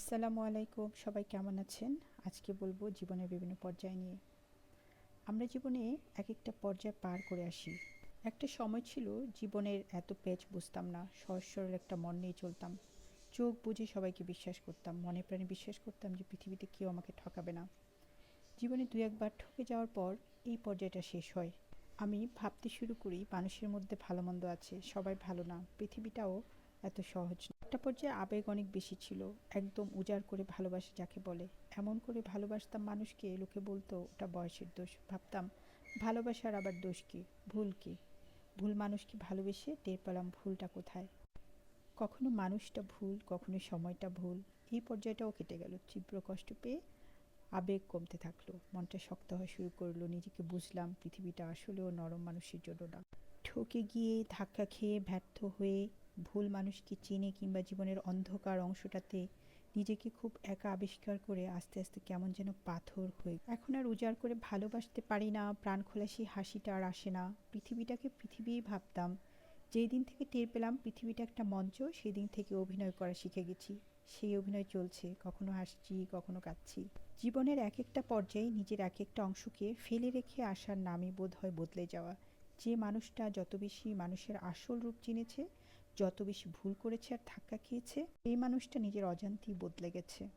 আসসালামু আলাইকুম, সবাই কেমন আছেন? আজকে বলবো জীবনের বিভিন্ন পর্যায় নিয়ে। আমরা জীবনে এক একটা পর্যায় পার করে আসি। একটা সময় ছিল জীবনের এত পেঁচ বুঝতাম না, সহজ সরল একটা মন নিয়ে চলতাম। চোখ বুজে সবাইকে বিশ্বাস করতাম, মনে প্রাণে বিশ্বাস করতাম যে পৃথিবীতে কেউ আমাকে ঠকাবে না। জীবনে দু একবার ঠকে যাওয়ার পর এই পর্যায়টা শেষ হয়। আমি ভাবতে শুরু করি মানুষের মধ্যে ভালো মন্দ আছে, সবাই ভালো না, পৃথিবীটাও এত সহজ না। একটা পর্যায়ে আবেগ অনেক বেশি ছিল, একদম উজাড় করে ভালোবাসা যাকে বলে। এমন করে ভালোবাসতাম মানুষকে, লোকে বলতো ওটা বয়সের দোষ। ভাবতাম ভালোবাসার আবার দোষ কি, ভুল কি? ভুল মানুষকে ভালোবেসে টের পেলাম ভুলটা কোথায়। কখনো মানুষটা ভুল, কখনো সময়টা ভুল। এই পর্যায়টাও কেটে গেল, তীব্র কষ্ট পেয়ে আবেগ কমতে থাকলো, মনটা শক্ত হওয়া শুরু করলো। নিজেকে বুঝলাম পৃথিবীটা আসলেও নরম মানুষের জন্য না। ঠকে গিয়ে, ধাক্কা খেয়ে, ব্যর্থ হয়ে, ভুল মানুষকে চিনে কিংবা জীবনের অন্ধকার অংশটাতে নিজেকে খুব একা আবিষ্কার করে আস্তে আস্তে কেমন যেন পাথর হয়ে এখন আর উজাড় করে ভালোবাসতে পারি না। প্রাণ খোলা সেই হাসিটা আর আসে না। পৃথিবীটাকে পৃথিবীই ভাবতাম। যেই দিন থেকে টের পেলাম পৃথিবীটা একটা মঞ্চ, সেই দিন থেকে অভিনয় করা শিখে গেছি। সেই অভিনয় চলছে, কখনো হাসছি, কখনো কাঁদছি। জীবনের এক একটা পর্যায়ে নিজের এক একটা অংশকে ফেলে রেখে আসার নামই বোধ হয় বদলে যাওয়া। যে মানুষটা যত বেশি মানুষের আসল রূপ চিনেছে, যত বেশি ভুল করেছে আর ধাক্কা খেয়েছে, এই মানুষটা নিজের অজান্তেই বদলে গেছে।